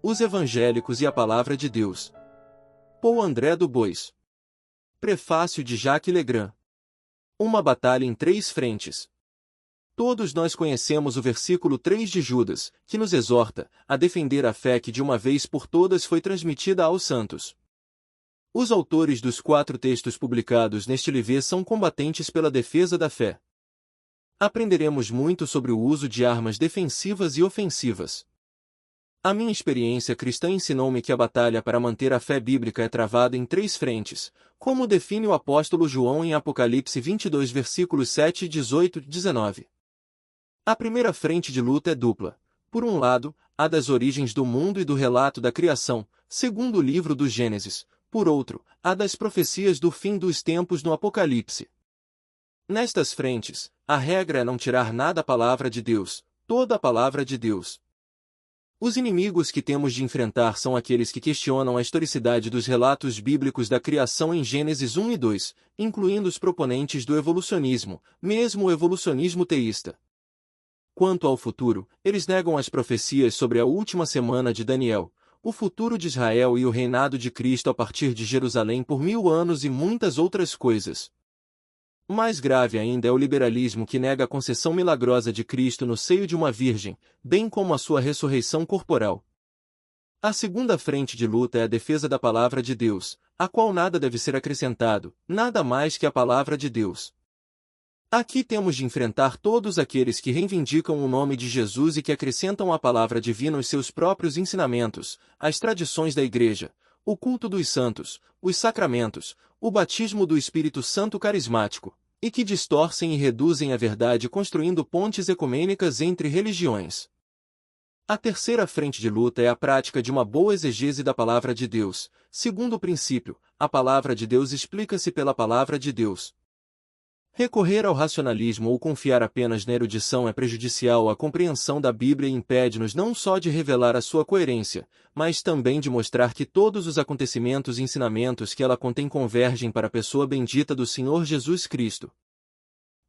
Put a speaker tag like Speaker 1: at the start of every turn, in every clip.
Speaker 1: Os Evangélicos e a Palavra de Deus. Paul André du Bois. Prefácio de Jacques Legrand. Uma batalha em 3 frentes. Todos nós conhecemos o versículo 3 de Judas, que nos exorta a defender a fé que de uma vez por todas foi transmitida aos santos. Os autores dos 4 textos publicados neste livro são combatentes pela defesa da fé. Aprenderemos muito sobre o uso de armas defensivas e ofensivas. A minha experiência cristã ensinou-me que a batalha para manter a fé bíblica é travada em 3 frentes, como define o apóstolo João em Apocalipse 22 versículos 7, 18 e 19. A primeira frente de luta é dupla. Por um lado, a das origens do mundo e do relato da criação, segundo o livro do Gênesis. Por outro, a das profecias do fim dos tempos no Apocalipse. Nestas frentes, a regra é não tirar nada da palavra de Deus, toda a palavra de Deus. Os inimigos que temos de enfrentar são aqueles que questionam a historicidade dos relatos bíblicos da criação em Gênesis 1 e 2, incluindo os proponentes do evolucionismo, mesmo o evolucionismo teísta. Quanto ao futuro, eles negam as profecias sobre a última semana de Daniel, o futuro de Israel e o reinado de Cristo a partir de Jerusalém por 1000 anos e muitas outras coisas. Mais grave ainda é o liberalismo que nega a concessão milagrosa de Cristo no seio de uma virgem, bem como a sua ressurreição corporal. A segunda frente de luta é a defesa da palavra de Deus, a qual nada deve ser acrescentado, nada mais que a palavra de Deus. Aqui temos de enfrentar todos aqueles que reivindicam o nome de Jesus e que acrescentam à palavra divina os seus próprios ensinamentos, as tradições da Igreja, o culto dos santos, os sacramentos, o batismo do Espírito Santo carismático, e que distorcem e reduzem a verdade construindo pontes ecumênicas entre religiões. A terceira frente de luta é a prática de uma boa exegese da palavra de Deus. Segundo o princípio, a palavra de Deus explica-se pela palavra de Deus. Recorrer ao racionalismo ou confiar apenas na erudição é prejudicial à compreensão da Bíblia e impede-nos não só de revelar a sua coerência, mas também de mostrar que todos os acontecimentos e ensinamentos que ela contém convergem para a pessoa bendita do Senhor Jesus Cristo.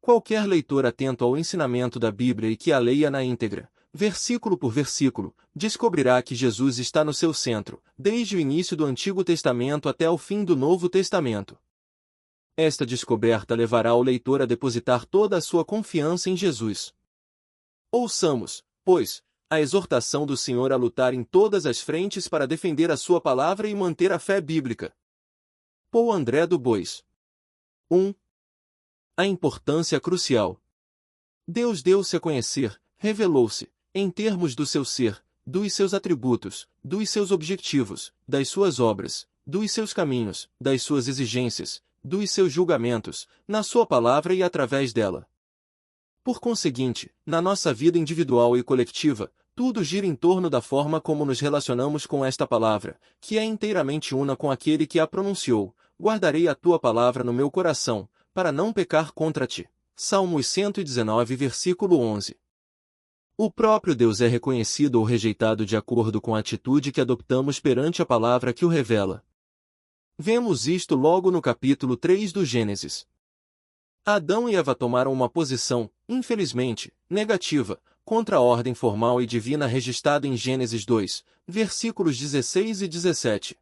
Speaker 1: Qualquer leitor atento ao ensinamento da Bíblia e que a leia na íntegra, versículo por versículo, descobrirá que Jesus está no seu centro, desde o início do Antigo Testamento até o fim do Novo Testamento. Esta descoberta levará o leitor a depositar toda a sua confiança em Jesus. Ouçamos, pois, a exortação do Senhor a lutar em todas as frentes para defender a sua palavra e manter a fé bíblica. Paul André du Bois. 1. A importância crucial. Deus deu-se a conhecer, revelou-se, em termos do seu ser, dos seus atributos, dos seus objetivos, das suas obras, dos seus caminhos, das suas exigências, dos seus julgamentos, na sua palavra e através dela. Por conseguinte, na nossa vida individual e coletiva, tudo gira em torno da forma como nos relacionamos com esta palavra, que é inteiramente una com aquele que a pronunciou. Guardarei a tua palavra no meu coração, para não pecar contra ti. Salmos 119, versículo 11. O próprio Deus é reconhecido ou rejeitado de acordo com a atitude que adotamos perante a palavra que o revela. Vemos isto logo no capítulo 3 do Gênesis. Adão e Eva tomaram uma posição, infelizmente, negativa, contra a ordem formal e divina registrada em Gênesis 2, versículos 16 e 17.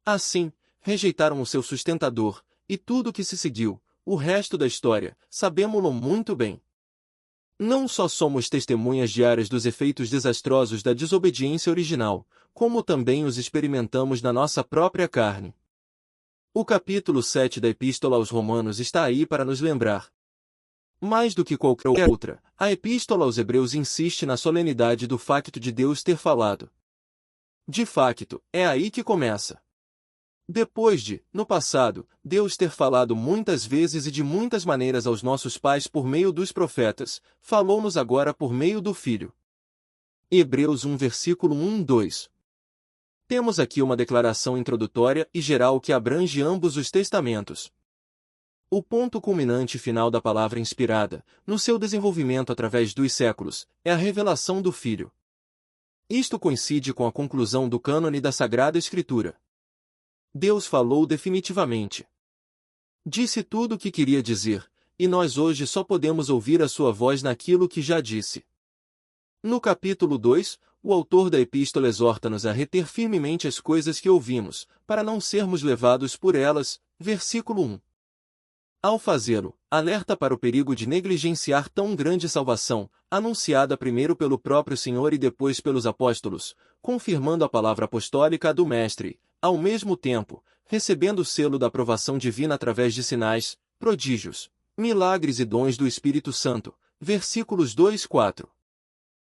Speaker 1: Assim, rejeitaram o seu sustentador, e tudo o que se seguiu, o resto da história, sabemo-lo muito bem. Não só somos testemunhas diárias dos efeitos desastrosos da desobediência original, como também os experimentamos na nossa própria carne. O capítulo 7 da Epístola aos Romanos está aí para nos lembrar. Mais do que qualquer outra, a Epístola aos Hebreus insiste na solenidade do facto de Deus ter falado. De facto, é aí que começa. Depois de, no passado, Deus ter falado muitas vezes e de muitas maneiras aos nossos pais por meio dos profetas, falou-nos agora por meio do Filho. Hebreus 1 versículo 1-2. Temos aqui uma declaração introdutória e geral que abrange ambos os testamentos. O ponto culminante final da palavra inspirada, no seu desenvolvimento através dos séculos, é a revelação do Filho. Isto coincide com a conclusão do cânone da Sagrada Escritura. Deus falou definitivamente. Disse tudo o que queria dizer, e nós hoje só podemos ouvir a sua voz naquilo que já disse. No capítulo 2, o autor da epístola exorta-nos a reter firmemente as coisas que ouvimos, para não sermos levados por elas. Versículo 1. Ao fazê-lo, alerta para o perigo de negligenciar tão grande salvação, anunciada primeiro pelo próprio Senhor e depois pelos apóstolos, confirmando a palavra apostólica do Mestre, ao mesmo tempo, recebendo o selo da aprovação divina através de sinais, prodígios, milagres e dons do Espírito Santo. Versículos 2 e 4.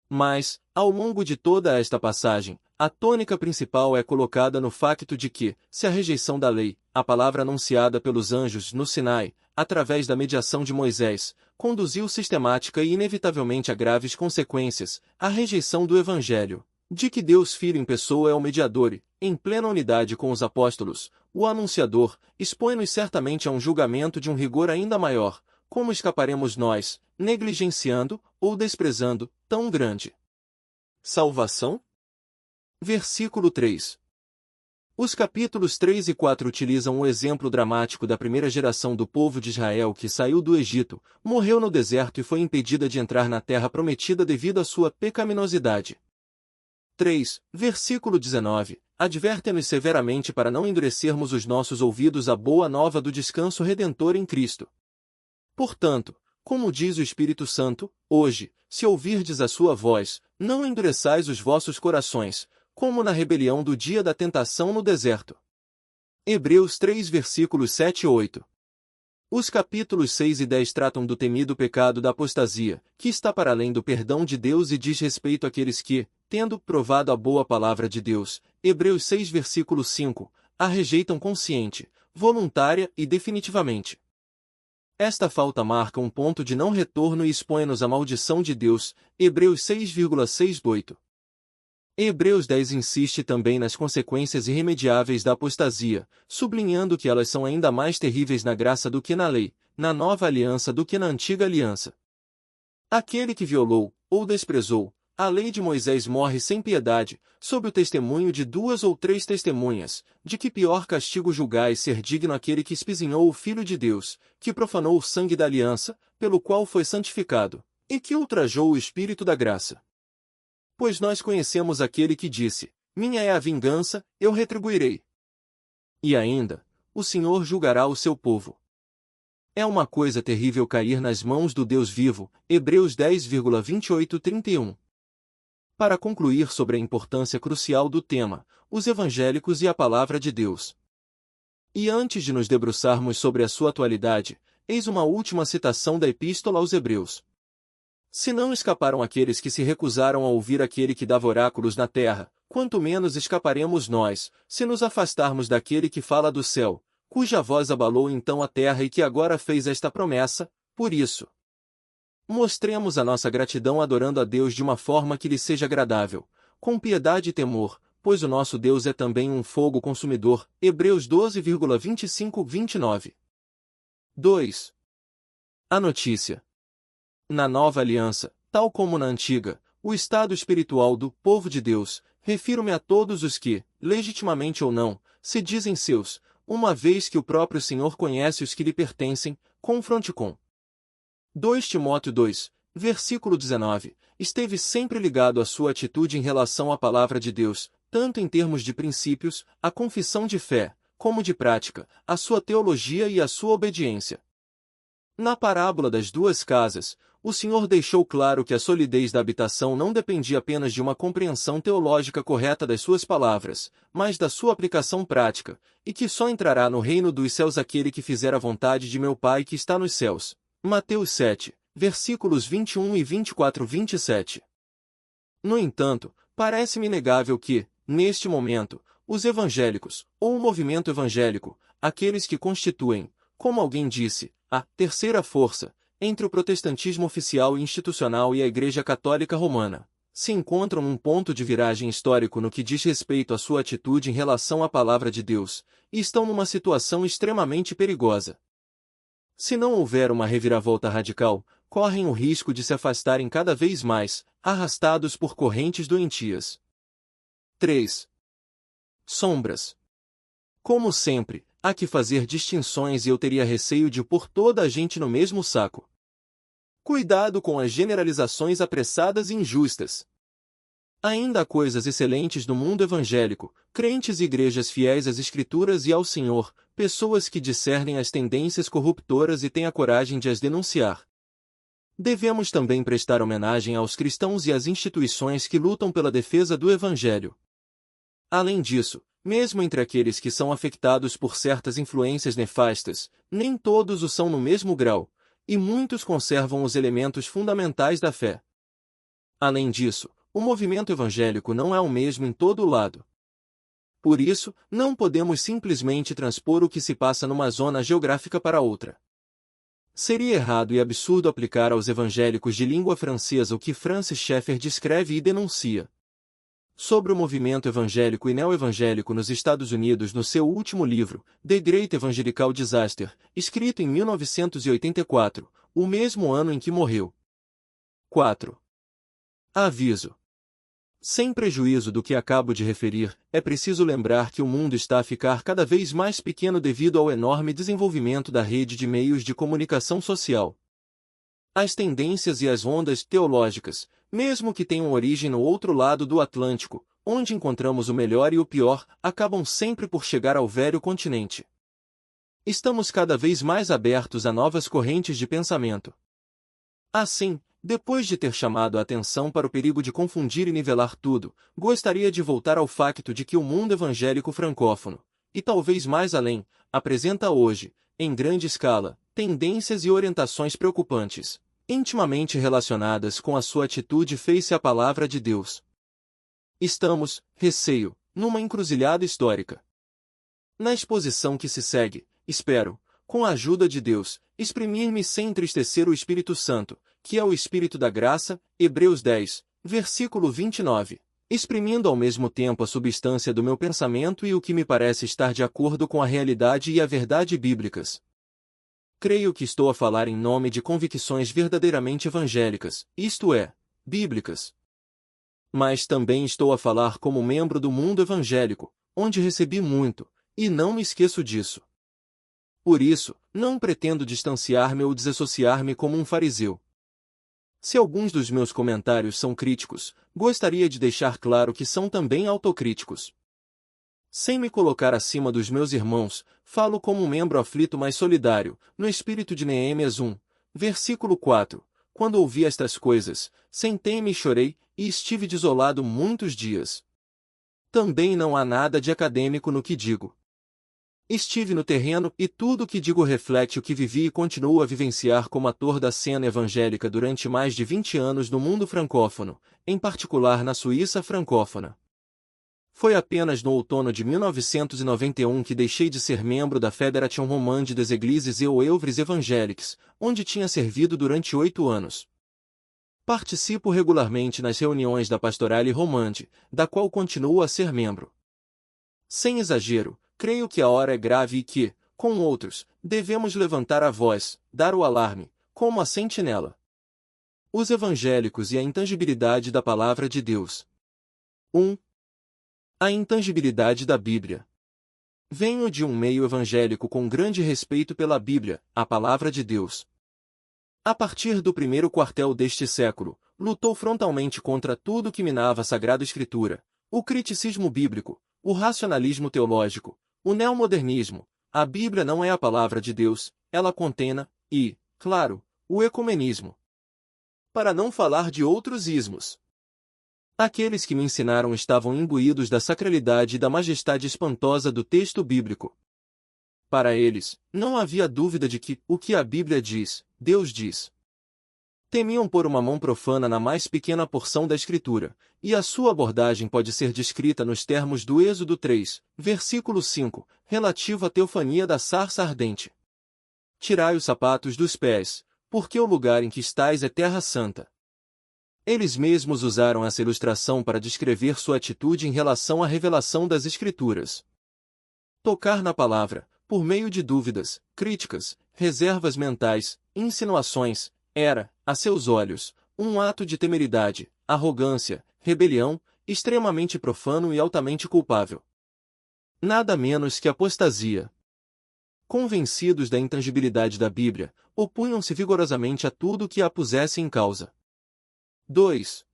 Speaker 1: Mas, ao longo de toda esta passagem, a tônica principal é colocada no facto de que, se a rejeição da lei, a palavra anunciada pelos anjos no Sinai, através da mediação de Moisés, conduziu sistemática e inevitavelmente a graves consequências, a rejeição do Evangelho, de que Deus Filho em pessoa é o mediador e, em plena unidade com os apóstolos, o anunciador, expõe-nos certamente a um julgamento de um rigor ainda maior. Como escaparemos nós, negligenciando, ou desprezando, tão grande salvação? Versículo 3. Os capítulos 3 e 4 utilizam o exemplo dramático da primeira geração do povo de Israel que saiu do Egito, morreu no deserto e foi impedida de entrar na terra prometida devido à sua pecaminosidade. 3. Versículo 19. Adverte-nos severamente para não endurecermos os nossos ouvidos à boa nova do descanso redentor em Cristo. Portanto, como diz o Espírito Santo, hoje, se ouvirdes a sua voz, não endureçais os vossos corações, como na rebelião do dia da tentação no deserto. Hebreus 3 versículos 7 e 8. Os capítulos 6 e 10 tratam do temido pecado da apostasia, que está para além do perdão de Deus e diz respeito àqueles que, tendo provado a boa palavra de Deus, Hebreus 6 versículo 5, a rejeitam consciente, voluntária e definitivamente. Esta falta marca um ponto de não retorno e expõe-nos à maldição de Deus, Hebreus 6,6-8. Hebreus 10 insiste também nas consequências irremediáveis da apostasia, sublinhando que elas são ainda mais terríveis na graça do que na lei, na nova aliança do que na antiga aliança. Aquele que violou, ou desprezou, a lei de Moisés morre sem piedade, sob o testemunho de 2 ou 3 testemunhas, de que pior castigo julgais ser digno aquele que espizinhou o Filho de Deus, que profanou o sangue da aliança, pelo qual foi santificado, e que ultrajou o Espírito da graça. Pois nós conhecemos aquele que disse, minha é a vingança, eu retribuirei. E ainda, o Senhor julgará o seu povo. É uma coisa terrível cair nas mãos do Deus vivo, Hebreus 10,28-31. Para concluir sobre a importância crucial do tema, os evangélicos e a palavra de Deus. E antes de nos debruçarmos sobre a sua atualidade, eis uma última citação da Epístola aos Hebreus. Se não escaparam aqueles que se recusaram a ouvir aquele que dava oráculos na terra, quanto menos escaparemos nós, se nos afastarmos daquele que fala do céu, cuja voz abalou então a terra e que agora fez esta promessa. Por isso, mostremos a nossa gratidão adorando a Deus de uma forma que lhe seja agradável, com piedade e temor, pois o nosso Deus é também um fogo consumidor. Hebreus 12,25-29. 2. A notícia. Na nova aliança, tal como na antiga, o estado espiritual do povo de Deus, refiro-me a todos os que, legitimamente ou não, se dizem seus, uma vez que o próprio Senhor conhece os que lhe pertencem. Confronte com 2 Timóteo 2, versículo 19, esteve sempre ligado à sua atitude em relação à palavra de Deus, tanto em termos de princípios, a confissão de fé, como de prática, a sua teologia e a sua obediência. Na parábola das 2 casas, o Senhor deixou claro que a solidez da habitação não dependia apenas de uma compreensão teológica correta das suas palavras, mas da sua aplicação prática, e que só entrará no reino dos céus aquele que fizer a vontade de meu Pai que está nos céus. Mateus 7, versículos 21 e 24-27. No entanto, parece-me inegável que, neste momento, os evangélicos, ou o movimento evangélico, aqueles que constituem, como alguém disse, a terceira força, entre o protestantismo oficial e institucional e a Igreja Católica Romana, se encontram num ponto de viragem histórico no que diz respeito à sua atitude em relação à palavra de Deus, e estão numa situação extremamente perigosa. Se não houver uma reviravolta radical, correm o risco de se afastarem cada vez mais, arrastados por correntes doentias. 3. Sombras. Como sempre, há que fazer distinções e eu teria receio de pôr toda a gente no mesmo saco. Cuidado com as generalizações apressadas e injustas. Ainda há coisas excelentes no mundo evangélico, crentes e igrejas fiéis às Escrituras e ao Senhor, pessoas que discernem as tendências corruptoras e têm a coragem de as denunciar. Devemos também prestar homenagem aos cristãos e às instituições que lutam pela defesa do Evangelho. Além disso, mesmo entre aqueles que são afetados por certas influências nefastas, nem todos o são no mesmo grau, e muitos conservam os elementos fundamentais da fé. Além disso, o movimento evangélico não é o mesmo em todo o lado. Por isso, não podemos simplesmente transpor o que se passa numa zona geográfica para outra. Seria errado e absurdo aplicar aos evangélicos de língua francesa o que Francis Schaeffer descreve e denuncia sobre o movimento evangélico e neo-evangélico nos Estados Unidos no seu último livro, The Great Evangelical Disaster, escrito em 1984, o mesmo ano em que morreu. 4. Aviso. Sem prejuízo do que acabo de referir, é preciso lembrar que o mundo está a ficar cada vez mais pequeno devido ao enorme desenvolvimento da rede de meios de comunicação social. As tendências e as ondas teológicas, mesmo que tenham origem no outro lado do Atlântico, onde encontramos o melhor e o pior, acabam sempre por chegar ao velho continente. Estamos cada vez mais abertos a novas correntes de pensamento. Assim, depois de ter chamado a atenção para o perigo de confundir e nivelar tudo, gostaria de voltar ao facto de que o mundo evangélico francófono, e talvez mais além, apresenta hoje, em grande escala, tendências e orientações preocupantes, intimamente relacionadas com a sua atitude face à palavra de Deus. Estamos, receio, numa encruzilhada histórica. Na exposição que se segue, espero, com a ajuda de Deus, exprimir-me sem entristecer o Espírito Santo, que é o Espírito da graça, Hebreus 10, versículo 29, exprimindo ao mesmo tempo a substância do meu pensamento e o que me parece estar de acordo com a realidade e a verdade bíblicas. Creio que estou a falar em nome de convicções verdadeiramente evangélicas, isto é, bíblicas. Mas também estou a falar como membro do mundo evangélico, onde recebi muito, e não me esqueço disso. Por isso, não pretendo distanciar-me ou desassociar-me como um fariseu. Se alguns dos meus comentários são críticos, gostaria de deixar claro que são também autocríticos. Sem me colocar acima dos meus irmãos, falo como um membro aflito mas solidário, no espírito de Neemias 1, versículo 4. Quando ouvi estas coisas, sentei-me e chorei, e estive desolado muitos dias. Também não há nada de acadêmico no que digo. Estive no terreno e tudo o que digo reflete o que vivi e continuo a vivenciar como ator da cena evangélica durante mais de 20 anos no mundo francófono, em particular na Suíça francófona. Foi apenas no outono de 1991 que deixei de ser membro da Fédération Romande des Églises et Œuvres Évangéliques, onde tinha servido durante 8 anos. Participo regularmente nas reuniões da Pastorale Romande, da qual continuo a ser membro. Sem exagero, creio que a hora é grave e que, com outros, devemos levantar a voz, dar o alarme, como a sentinela. Os evangélicos e a intangibilidade da Palavra de Deus. 1. A intangibilidade da Bíblia. Venho de um meio evangélico com grande respeito pela Bíblia, a Palavra de Deus. A partir do primeiro quartel deste século, lutou frontalmente contra tudo que minava a Sagrada Escritura, o criticismo bíblico, o racionalismo teológico, o neomodernismo. A Bíblia não é a palavra de Deus, ela contém, e, claro, o ecumenismo. Para não falar de outros ismos. Aqueles que me ensinaram estavam imbuídos da sacralidade e da majestade espantosa do texto bíblico. Para eles, não havia dúvida de que, o que a Bíblia diz, Deus diz. Temiam pôr uma mão profana na mais pequena porção da Escritura, e a sua abordagem pode ser descrita nos termos do Êxodo 3, versículo 5, relativo à teofania da sarça ardente. Tirai os sapatos dos pés, porque o lugar em que estais é terra santa. Eles mesmos usaram essa ilustração para descrever sua atitude em relação à revelação das Escrituras. Tocar na palavra, por meio de dúvidas, críticas, reservas mentais, insinuações, era, a seus olhos, um ato de temeridade, arrogância, rebelião, extremamente profano e altamente culpável. Nada menos que apostasia. Convencidos da intangibilidade da Bíblia, opunham-se vigorosamente a tudo que a pusesse em causa. 2.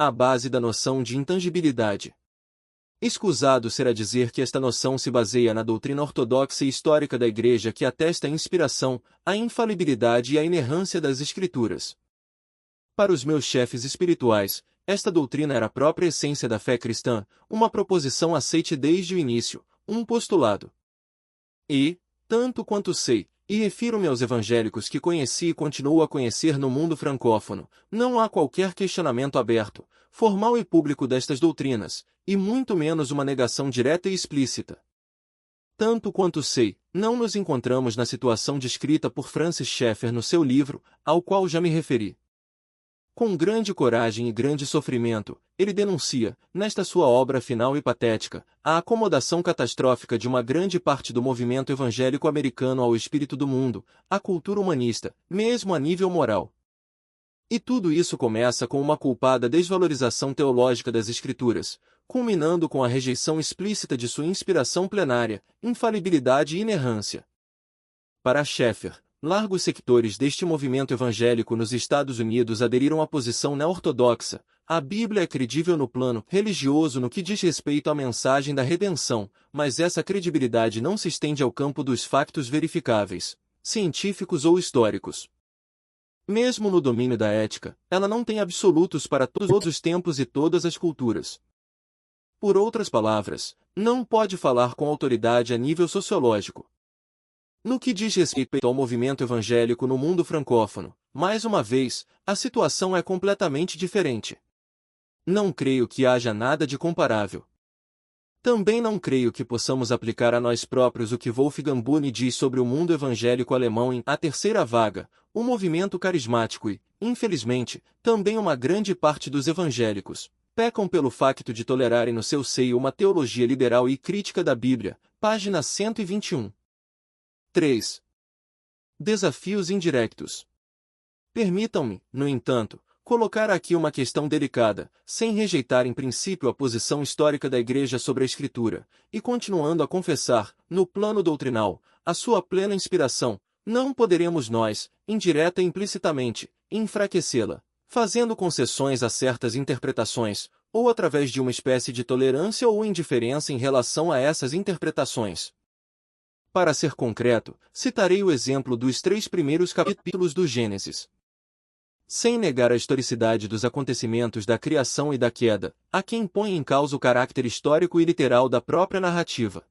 Speaker 1: a base da noção de intangibilidade. Escusado será dizer que esta noção se baseia na doutrina ortodoxa e histórica da Igreja que atesta a inspiração, a infalibilidade e a inerrância das Escrituras. Para os meus chefes espirituais, esta doutrina era a própria essência da fé cristã, uma proposição aceite desde o início, um postulado. E, tanto quanto sei, e refiro-me aos evangélicos que conheci e continuo a conhecer no mundo francófono, não há qualquer questionamento aberto, formal e público destas doutrinas, e muito menos uma negação direta e explícita. Tanto quanto sei, não nos encontramos na situação descrita por Francis Schaeffer no seu livro, ao qual já me referi. Com grande coragem e grande sofrimento, ele denuncia, nesta sua obra final e patética, a acomodação catastrófica de uma grande parte do movimento evangélico americano ao espírito do mundo, à cultura humanista, mesmo a nível moral. E tudo isso começa com uma culpada desvalorização teológica das Escrituras, culminando com a rejeição explícita de sua inspiração plenária, infalibilidade e inerrância. Para Schaeffer, largos sectores deste movimento evangélico nos Estados Unidos aderiram à posição neo-ortodoxa. A Bíblia é credível no plano religioso no que diz respeito à mensagem da redenção, mas essa credibilidade não se estende ao campo dos factos verificáveis, científicos ou históricos. Mesmo no domínio da ética, ela não tem absolutos para todos os tempos e todas as culturas. Por outras palavras, não pode falar com autoridade a nível sociológico. No que diz respeito ao movimento evangélico no mundo francófono, mais uma vez, a situação é completamente diferente. Não creio que haja nada de comparável. Também não creio que possamos aplicar a nós próprios o que Wolfgang Bühne diz sobre o mundo evangélico alemão em A Terceira Vaga, o movimento carismático e, infelizmente, também uma grande parte dos evangélicos pecam pelo facto de tolerarem no seu seio uma teologia liberal e crítica da Bíblia, página 121. 3. Desafios indiretos. Permitam-me, no entanto, colocar aqui uma questão delicada, sem rejeitar em princípio a posição histórica da Igreja sobre a Escritura, e continuando a confessar, no plano doutrinal, a sua plena inspiração, não poderemos nós, indireta e implicitamente, enfraquecê-la, fazendo concessões a certas interpretações, ou através de uma espécie de tolerância ou indiferença em relação a essas interpretações. Para ser concreto, citarei o exemplo dos 3 primeiros capítulos do Gênesis. Sem negar a historicidade dos acontecimentos da criação e da queda, há quem põe em causa o caráter histórico e literal da própria narrativa.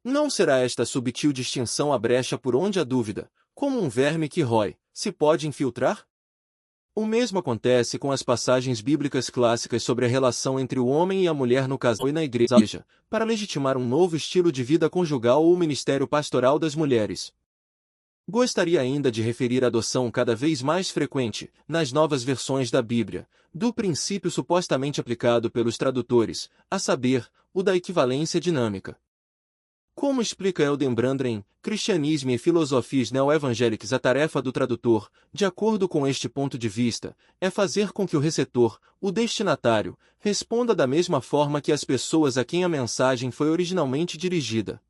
Speaker 1: Não será esta subtil distinção a brecha por onde a dúvida, como um verme que rói, se pode infiltrar? O mesmo acontece com as passagens bíblicas clássicas sobre a relação entre o homem e a mulher no casal e na igreja, para legitimar um novo estilo de vida conjugal ou o ministério pastoral das mulheres. Gostaria ainda de referir a adoção cada vez mais frequente, nas novas versões da Bíblia, do princípio supostamente aplicado pelos tradutores, a saber, o da equivalência dinâmica. Como explica Hildenbrand em Cristianismo e Filosofias Neo-Evangélicas, a tarefa do tradutor, de acordo com este ponto de vista, é fazer com que o receptor, o destinatário, responda da mesma forma que as pessoas a quem a mensagem foi originalmente dirigida.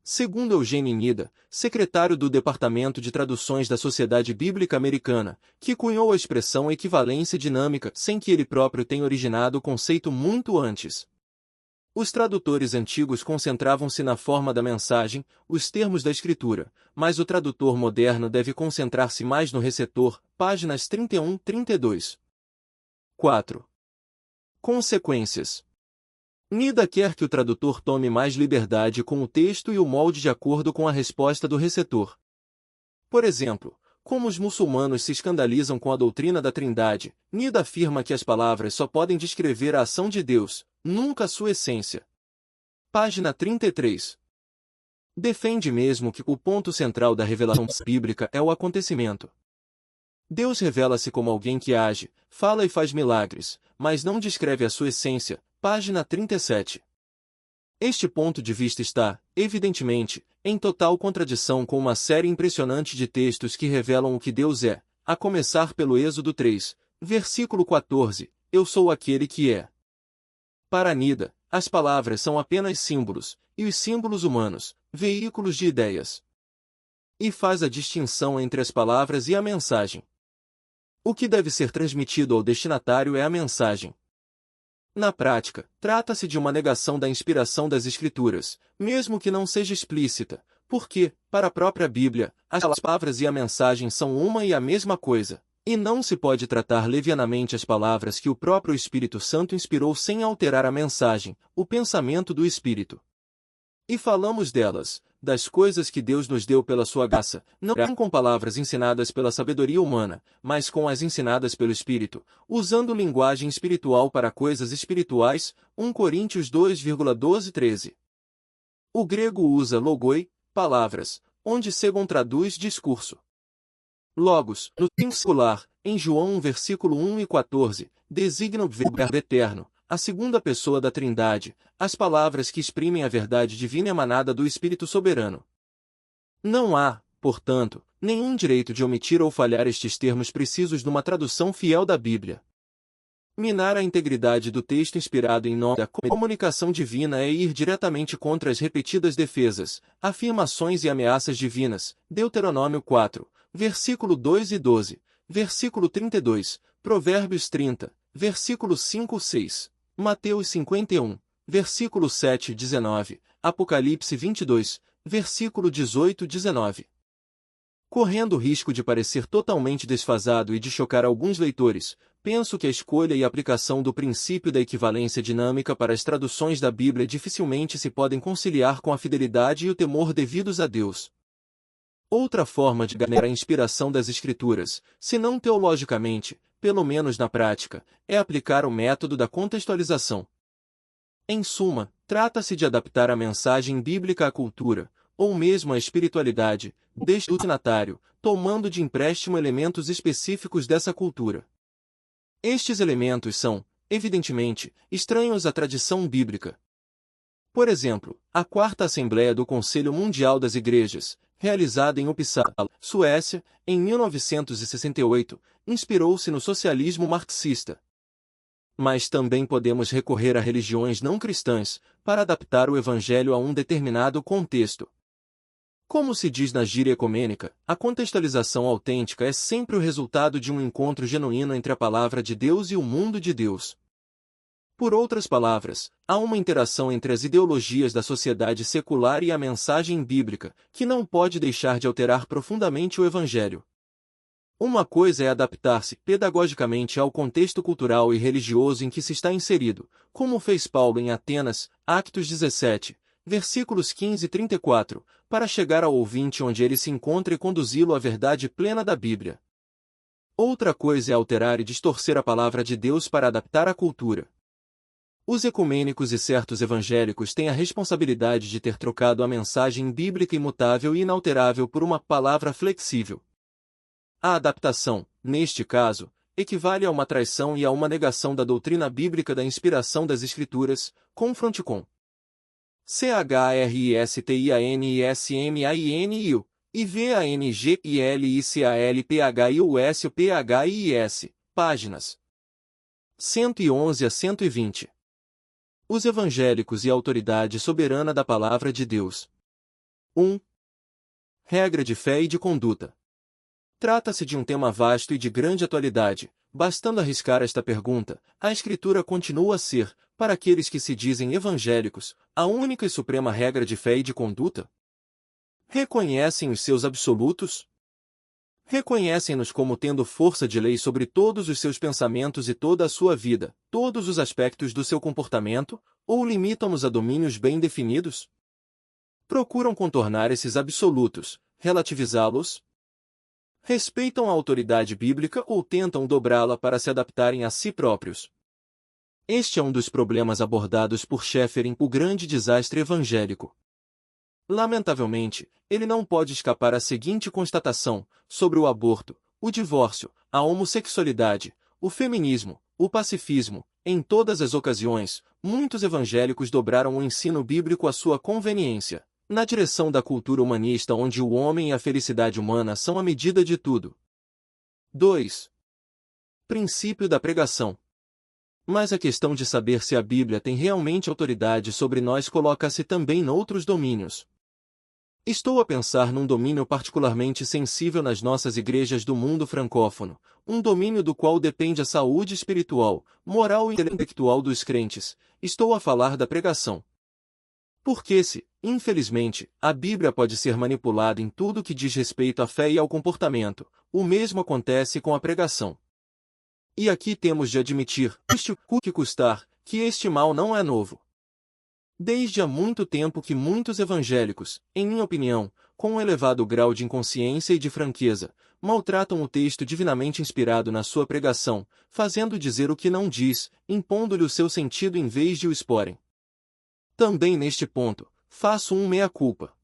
Speaker 1: Segundo Eugene Nida, secretário do Departamento de Traduções da Sociedade Bíblica Americana, que cunhou a expressão equivalência dinâmica sem que ele próprio tenha originado o conceito muito antes. Os tradutores antigos concentravam-se na forma da mensagem, os termos da escritura, mas o tradutor moderno deve concentrar-se mais no receptor, páginas 31-32. 4. Consequências. Nida quer que o tradutor tome mais liberdade com o texto e o molde de acordo com a resposta do receptor. Por exemplo, como os muçulmanos se escandalizam com a doutrina da Trindade, Nida afirma que as palavras só podem descrever a ação de Deus, nunca a sua essência. Página 33. Defende mesmo que o ponto central da revelação bíblica é o acontecimento. Deus revela-se como alguém que age, fala e faz milagres, mas não descreve a sua essência. Página 37. Este ponto de vista está, evidentemente, em total contradição com uma série impressionante de textos que revelam o que Deus é, a começar pelo Êxodo 3, versículo 14, Eu sou aquele que é. Para Nida, as palavras são apenas símbolos, e os símbolos humanos, veículos de ideias. E faz a distinção entre as palavras e a mensagem. O que deve ser transmitido ao destinatário é a mensagem. Na prática, trata-se de uma negação da inspiração das Escrituras, mesmo que não seja explícita, porque, para a própria Bíblia, as palavras e a mensagem são uma e a mesma coisa, e não se pode tratar levianamente as palavras que o próprio Espírito Santo inspirou sem alterar a mensagem, o pensamento do Espírito. E falamos delas, das coisas que Deus nos deu pela sua graça, não com palavras ensinadas pela sabedoria humana, mas com as ensinadas pelo Espírito, usando linguagem espiritual para coisas espirituais, 1 Coríntios 2,12-13. O grego usa logoi, palavras, onde Segon traduz discurso. Logos, no singular, em João 1 versículo 1 e 14, designa o Verbo eterno, a segunda pessoa da Trindade, as palavras que exprimem a verdade divina emanada do Espírito soberano. Não há, portanto, nenhum direito de omitir ou falhar estes termos precisos numa tradução fiel da Bíblia. Minar a integridade do texto inspirado em nome da comunicação divina é ir diretamente contra as repetidas defesas, afirmações e ameaças divinas. Deuteronômio 4, versículo 2 e 12, versículo 32, Provérbios 30, versículo 5-6, Mateus 51, versículo 7 e 19, Apocalipse 22, versículo 18-19. Correndo o risco de parecer totalmente desfasado e de chocar alguns leitores, penso que a escolha e aplicação do princípio da equivalência dinâmica para as traduções da Bíblia dificilmente se podem conciliar com a fidelidade e o temor devidos a Deus. Outra forma de ganhar a inspiração das Escrituras, se não teologicamente, pelo menos na prática, é aplicar o método da contextualização. Em suma, trata-se de adaptar a mensagem bíblica à cultura, ou mesmo à espiritualidade, destinatário, tomando de empréstimo elementos específicos dessa cultura. Estes elementos são, evidentemente, estranhos à tradição bíblica. Por exemplo, a Quarta Assembleia do Conselho Mundial das Igrejas, realizada em Uppsala, Suécia, em 1968, inspirou-se no socialismo marxista. Mas também podemos recorrer a religiões não cristãs, para adaptar o Evangelho a um determinado contexto. Como se diz na gíria ecumênica, a contextualização autêntica é sempre o resultado de um encontro genuíno entre a palavra de Deus e o mundo de Deus. Por outras palavras, há uma interação entre as ideologias da sociedade secular e a mensagem bíblica, que não pode deixar de alterar profundamente o Evangelho. Uma coisa é adaptar-se pedagogicamente ao contexto cultural e religioso em que se está inserido, como fez Paulo em Atenas, Atos 17, versículos 15 e 34, para chegar ao ouvinte onde ele se encontra e conduzi-lo à verdade plena da Bíblia. Outra coisa é alterar e distorcer a palavra de Deus para adaptar à cultura. Os ecumênicos e certos evangélicos têm a responsabilidade de ter trocado a mensagem bíblica imutável e inalterável por uma palavra flexível. A adaptação, neste caso, equivale a uma traição e a uma negação da doutrina bíblica da inspiração das Escrituras, confronte com CHRISTIANISMAINIU, IVANGELICALPHIUSPHIS, páginas 111 a 120. Os evangélicos e a autoridade soberana da Palavra de Deus. 1. Regra de fé e de conduta. Trata-se de um tema vasto e de grande atualidade. Bastando arriscar esta pergunta, a Escritura continua a ser, para aqueles que se dizem evangélicos, a única e suprema regra de fé e de conduta? Reconhecem os seus absolutos? Reconhecem-nos como tendo força de lei sobre todos os seus pensamentos e toda a sua vida, todos os aspectos do seu comportamento, ou limitam-nos a domínios bem definidos? Procuram contornar esses absolutos, relativizá-los? Respeitam a autoridade bíblica ou tentam dobrá-la para se adaptarem a si próprios? Este é um dos problemas abordados por Schaeffer em O Grande Desastre Evangélico. Lamentavelmente, ele não pode escapar à seguinte constatação: sobre o aborto, o divórcio, a homossexualidade, o feminismo, o pacifismo, em todas as ocasiões, muitos evangélicos dobraram o ensino bíblico à sua conveniência, na direção da cultura humanista onde o homem e a felicidade humana são a medida de tudo. 2. Princípio da pregação. Mas a questão de saber se a Bíblia tem realmente autoridade sobre nós coloca-se também noutros domínios. Estou a pensar num domínio particularmente sensível nas nossas igrejas do mundo francófono, um domínio do qual depende a saúde espiritual, moral e intelectual dos crentes. Estou a falar da pregação. Porque se, infelizmente, a Bíblia pode ser manipulada em tudo que diz respeito à fé e ao comportamento, o mesmo acontece com a pregação. E aqui temos de admitir, custe o que custar, que este mal não é novo. Desde há muito tempo que muitos evangélicos, em minha opinião, com um elevado grau de inconsciência e de franqueza, maltratam o texto divinamente inspirado na sua pregação, fazendo dizer o que não diz, impondo-lhe o seu sentido em vez de o exporem. Também neste ponto, faço um meia-culpa.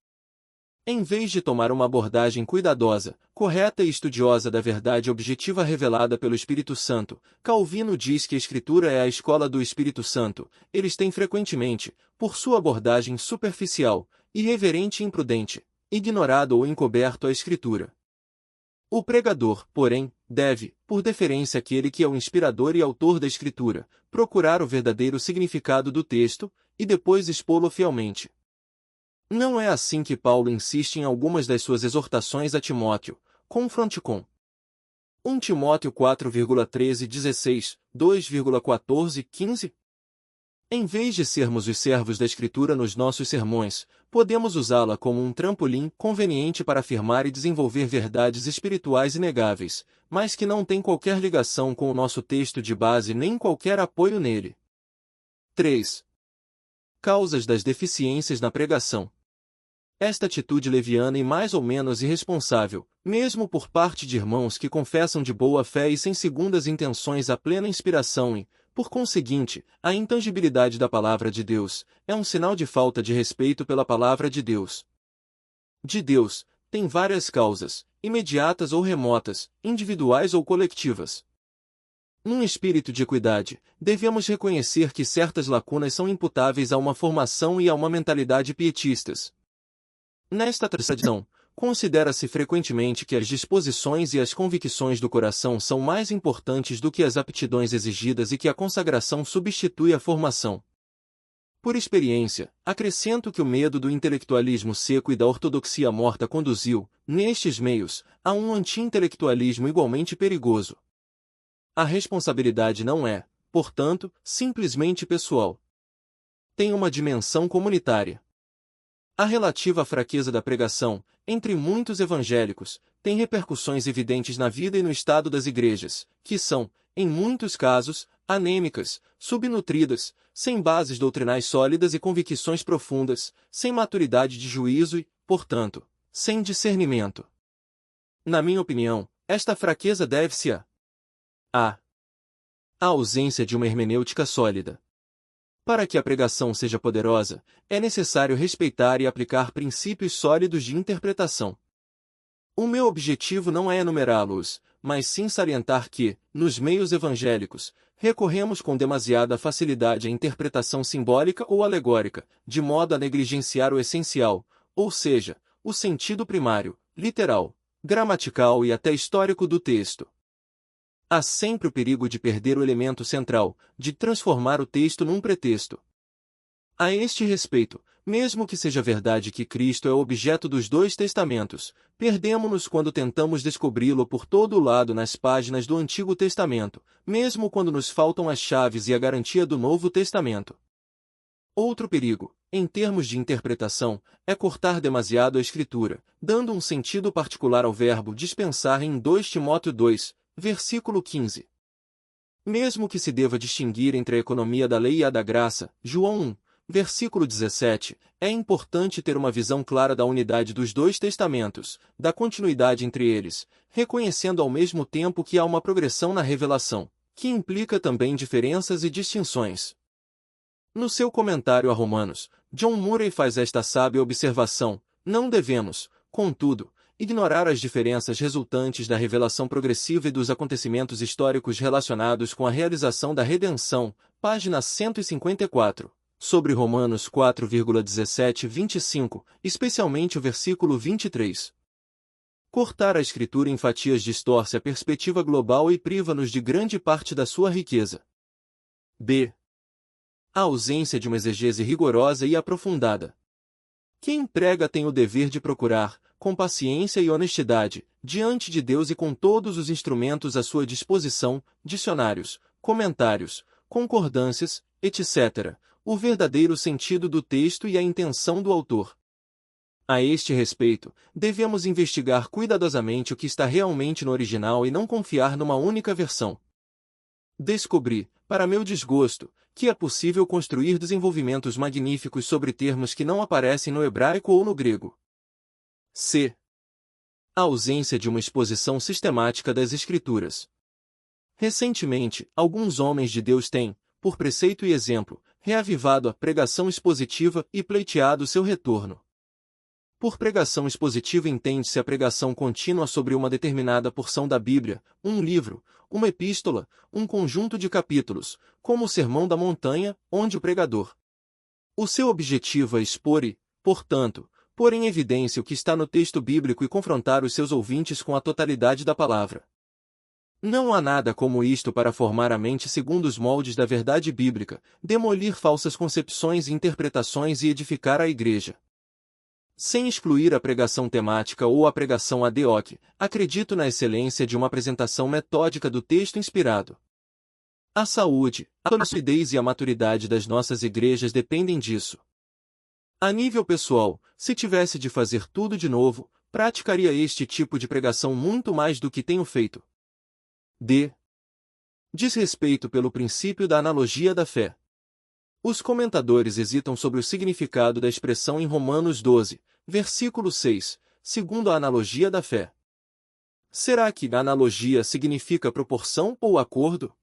Speaker 1: Em vez de tomar uma abordagem cuidadosa, correta e estudiosa da verdade objetiva revelada pelo Espírito Santo, Calvino diz que a Escritura é a escola do Espírito Santo. Eles têm frequentemente, por sua abordagem superficial, irreverente e imprudente, ignorado ou encoberto a Escritura. O pregador, porém, deve, por deferência àquele que é o inspirador e autor da Escritura, procurar o verdadeiro significado do texto, e depois expô-lo fielmente. Não é assim que Paulo insiste em algumas das suas exortações a Timóteo, confronte com 1 Timóteo 4,13-16, 2,14-15. Em vez de sermos os servos da Escritura nos nossos sermões, podemos usá-la como um trampolim conveniente para afirmar e desenvolver verdades espirituais inegáveis, mas que não têm qualquer ligação com o nosso texto de base nem qualquer apoio nele. 3. Causas das deficiências na pregação. Esta atitude leviana e mais ou menos irresponsável, mesmo por parte de irmãos que confessam de boa fé e sem segundas intenções a plena inspiração e, por conseguinte, a intangibilidade da palavra de Deus, é um sinal de falta de respeito pela palavra de Deus. Tem várias causas, imediatas ou remotas, individuais ou coletivas. Num espírito de equidade, devemos reconhecer que certas lacunas são imputáveis a uma formação e a uma mentalidade pietistas. Nesta tradição, considera-se frequentemente que as disposições e as convicções do coração são mais importantes do que as aptidões exigidas e que a consagração substitui a formação. Por experiência, acrescento que o medo do intelectualismo seco e da ortodoxia morta conduziu, nestes meios, a um anti-intelectualismo igualmente perigoso. A responsabilidade não é, portanto, simplesmente pessoal. Tem uma dimensão comunitária. A relativa fraqueza da pregação, entre muitos evangélicos, tem repercussões evidentes na vida e no estado das igrejas, que são, em muitos casos, anêmicas, subnutridas, sem bases doutrinais sólidas e convicções profundas, sem maturidade de juízo e, portanto, sem discernimento. Na minha opinião, esta fraqueza deve-se à ausência de uma hermenêutica sólida. Para que a pregação seja poderosa, é necessário respeitar e aplicar princípios sólidos de interpretação. O meu objetivo não é enumerá-los, mas sim salientar que, nos meios evangélicos, recorremos com demasiada facilidade à interpretação simbólica ou alegórica, de modo a negligenciar o essencial, ou seja, o sentido primário, literal, gramatical e até histórico do texto. Há sempre o perigo de perder o elemento central, de transformar o texto num pretexto. A este respeito, mesmo que seja verdade que Cristo é o objeto dos dois testamentos, perdemo-nos quando tentamos descobri-lo por todo o lado nas páginas do Antigo Testamento, mesmo quando nos faltam as chaves e a garantia do Novo Testamento. Outro perigo, em termos de interpretação, é cortar demasiado a Escritura, dando um sentido particular ao verbo dispensar em 2 Timóteo 2, versículo 15. Mesmo que se deva distinguir entre a economia da lei e a da graça, João 1, versículo 17, é importante ter uma visão clara da unidade dos dois testamentos, da continuidade entre eles, reconhecendo ao mesmo tempo que há uma progressão na revelação, que implica também diferenças e distinções. No seu comentário a Romanos, John Murray faz esta sábia observação: não devemos, contudo, ignorar as diferenças resultantes da revelação progressiva e dos acontecimentos históricos relacionados com a realização da redenção, página 154, sobre Romanos 4,17-25, especialmente o versículo 23. Cortar a Escritura em fatias distorce a perspectiva global e priva-nos de grande parte da sua riqueza. B. A ausência de uma exegese rigorosa e aprofundada. Quem prega tem o dever de procurar, com paciência e honestidade, diante de Deus e com todos os instrumentos à sua disposição, dicionários, comentários, concordâncias, etc., o verdadeiro sentido do texto e a intenção do autor. A este respeito, devemos investigar cuidadosamente o que está realmente no original e não confiar numa única versão. Descobri, para meu desgosto, que é possível construir desenvolvimentos magníficos sobre termos que não aparecem no hebraico ou no grego. C. A ausência de uma exposição sistemática das Escrituras. Recentemente, alguns homens de Deus têm, por preceito e exemplo, reavivado a pregação expositiva e pleiteado seu retorno. Por pregação expositiva entende-se a pregação contínua sobre uma determinada porção da Bíblia, um livro, uma epístola, um conjunto de capítulos, como o Sermão da Montanha, onde o pregador. O seu objetivo é expor e, portanto, pôr em evidência o que está no texto bíblico e confrontar os seus ouvintes com a totalidade da palavra. Não há nada como isto para formar a mente segundo os moldes da verdade bíblica, demolir falsas concepções e interpretações e edificar a igreja. Sem excluir a pregação temática ou a pregação ad hoc, acredito na excelência de uma apresentação metódica do texto inspirado. A saúde, a lucidez e a maturidade das nossas igrejas dependem disso. A nível pessoal, se tivesse de fazer tudo de novo, praticaria este tipo de pregação muito mais do que tenho feito. D. Desrespeito pelo princípio da analogia da fé. Os comentadores hesitam sobre o significado da expressão em Romanos 12, versículo 6, segundo a analogia da fé. Será que a analogia significa proporção ou acordo?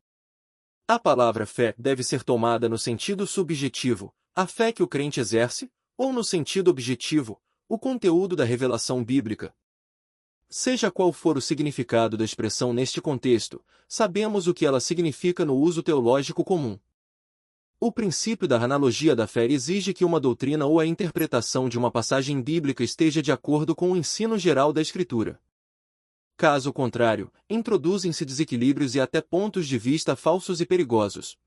Speaker 1: A palavra fé deve ser tomada no sentido subjetivo, a fé que o crente exerce, ou no sentido objetivo, o conteúdo da revelação bíblica. Seja qual for o significado da expressão neste contexto, sabemos o que ela significa no uso teológico comum. O princípio da analogia da fé exige que uma doutrina ou a interpretação de uma passagem bíblica esteja de acordo com o ensino geral da Escritura. Caso contrário, introduzem-se desequilíbrios e até pontos de vista falsos e perigosos.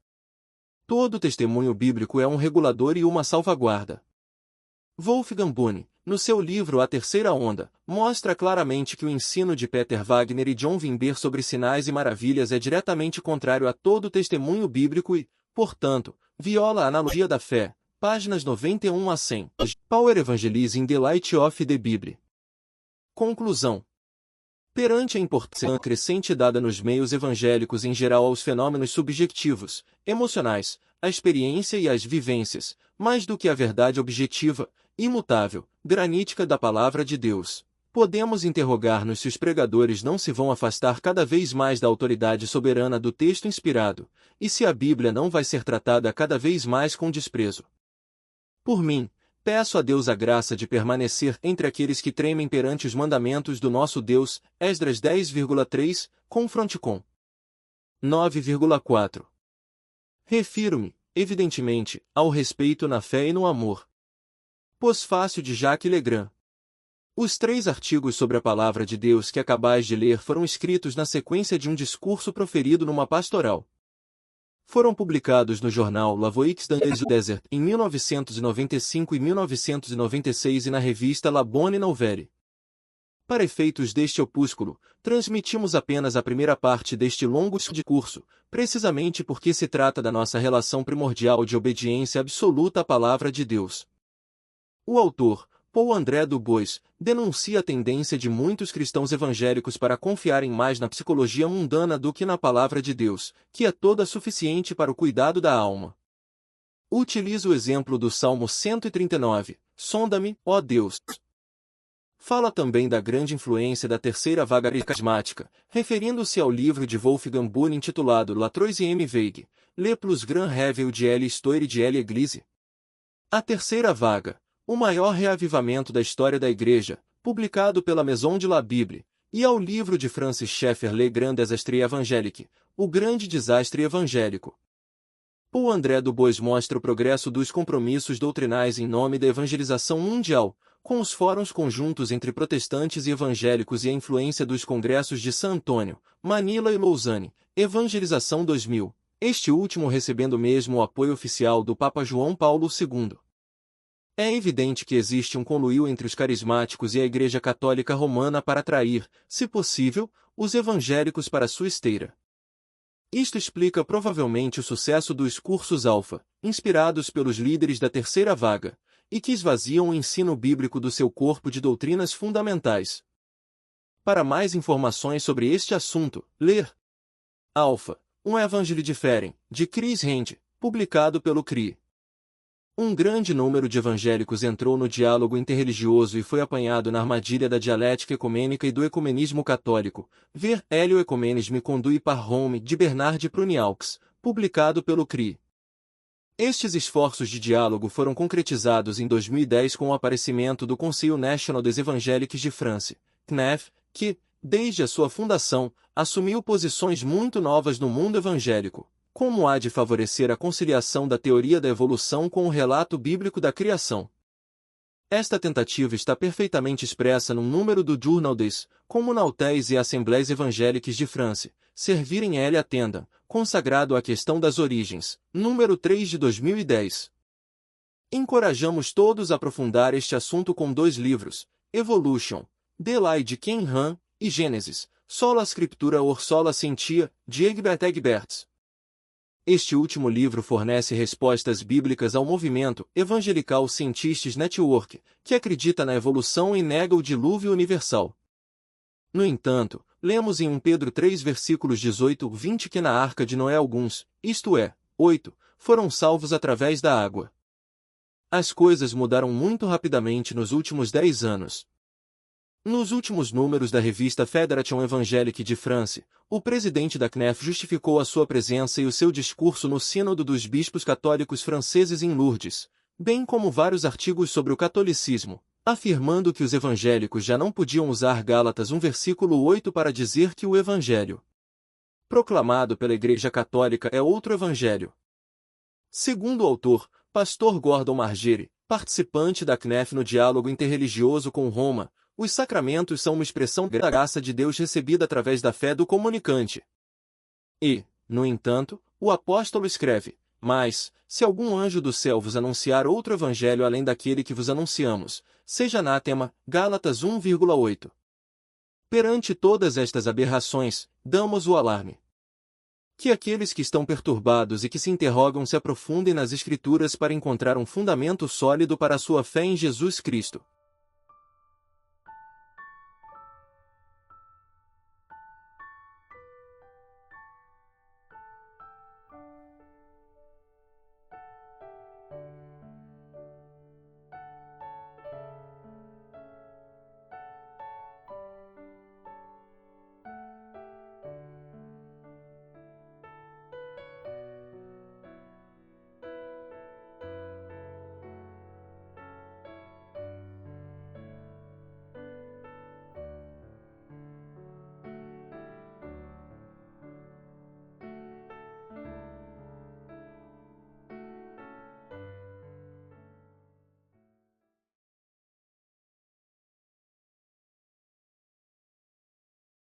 Speaker 1: Todo testemunho bíblico é um regulador e uma salvaguarda. Wolfgang Boone, no seu livro A Terceira Onda, mostra claramente que o ensino de Peter Wagner e John Wimber sobre sinais e maravilhas é diretamente contrário a todo testemunho bíblico e, portanto, viola a analogia da fé, páginas 91 a 100. Power Evangelizing the Light of the Bible. Conclusão. Perante a importância crescente dada nos meios evangélicos em geral aos fenômenos subjetivos, emocionais, à experiência e às vivências, mais do que à verdade objetiva, imutável, granítica da palavra de Deus, podemos interrogar-nos se os pregadores não se vão afastar cada vez mais da autoridade soberana do texto inspirado, e se a Bíblia não vai ser tratada cada vez mais com desprezo. Por mim, peço a Deus a graça de permanecer entre aqueles que tremem perante os mandamentos do nosso Deus, Esdras 10,3, confronte com 9,4. Refiro-me, evidentemente, ao respeito na fé e no amor. Pós-fácil de Jacques Legrand. Os 3 artigos sobre a palavra de Deus que acabais de ler foram escritos na sequência de um discurso proferido numa pastoral. Foram publicados no jornal La Voix dans le Désert em 1995 e 1996 e na revista La Bonne Nouvelle. Para efeitos deste opúsculo, transmitimos apenas a primeira parte deste longo discurso, precisamente porque se trata da nossa relação primordial de obediência absoluta à palavra de Deus. O autor, Paul André du Bois, denuncia a tendência de muitos cristãos evangélicos para confiarem mais na psicologia mundana do que na palavra de Deus, que é toda suficiente para o cuidado da alma. Utiliza o exemplo do Salmo 139, Sonda-me, ó Deus. Fala também da grande influência da terceira vaga carismática, referindo-se ao livro de Wolfgang Boone intitulado La Troisième Vague, Le plus grand réveil de l'histoire de l'Église. A terceira vaga, o maior reavivamento da história da Igreja, publicado pela Maison de la Bible, e ao livro de Francis Schaeffer Le Grand Désastre Évangélique, O Grande Desastre Evangélico. Paul André du Bois mostra o progresso dos compromissos doutrinais em nome da evangelização mundial, com os fóruns conjuntos entre protestantes e evangélicos e a influência dos congressos de San Antônio, Manila e Lausanne, Evangelização 2000, este último recebendo mesmo o apoio oficial do Papa João Paulo II. É evidente que existe um conluio entre os carismáticos e a Igreja Católica Romana para atrair, se possível, os evangélicos para sua esteira. Isto explica provavelmente o sucesso dos cursos alfa, inspirados pelos líderes da terceira vaga, e que esvaziam o ensino bíblico do seu corpo de doutrinas fundamentais. Para mais informações sobre este assunto, ler Alfa, um Evangelho diferem, de Chris Hand, publicado pelo CRI. Um grande número de evangélicos entrou no diálogo interreligioso e foi apanhado na armadilha da dialética ecumênica e do ecumenismo católico. Ver Hélio Ecumenisme Condui par Rome, de Bernard Pruniaux, publicado pelo CRI. Estes esforços de diálogo foram concretizados em 2010 com o aparecimento do Conseil National des Evangéliques de France, CNEF, que, desde a sua fundação, assumiu posições muito novas no mundo evangélico. Como há de favorecer a conciliação da teoria da evolução com o relato bíblico da criação? Esta tentativa está perfeitamente expressa num número do Journal des Communautés et Assemblées Evangéliques de France, Servirem L. Attendam, consagrado à questão das origens, número 3 de 2010. Encorajamos todos a aprofundar este assunto com 2 livros, Evolution, de Lai de Ken Han, e Gênesis, Sola Scriptura or Sola Scientia, de Egbert Egberts. Este último livro fornece respostas bíblicas ao movimento Evangelical Scientists Network, que acredita na evolução e nega o dilúvio universal. No entanto, lemos em 1 Pedro 3 versículos 18-20 que na arca de Noé alguns, isto é, 8, foram salvos através da água. As coisas mudaram muito rapidamente nos últimos 10 anos. Nos últimos números da revista Fédération Evangélique de France, o presidente da CNEF justificou a sua presença e o seu discurso no Sínodo dos Bispos Católicos Franceses em Lourdes, bem como vários artigos sobre o catolicismo, afirmando que os evangélicos já não podiam usar Gálatas 1 versículo 8 para dizer que o evangelho proclamado pela Igreja Católica é outro evangelho. Segundo o autor, pastor Gordon Margery, participante da CNEF no diálogo interreligioso com Roma, os sacramentos são uma expressão da graça de Deus recebida através da fé do comunicante. E, no entanto, o apóstolo escreve, mas, se algum anjo do céu vos anunciar outro evangelho além daquele que vos anunciamos, seja anátema, Gálatas 1,8. Perante todas estas aberrações, damos o alarme. Que aqueles que estão perturbados e que se interrogam se aprofundem nas Escrituras para encontrar um fundamento sólido para a sua fé em Jesus Cristo.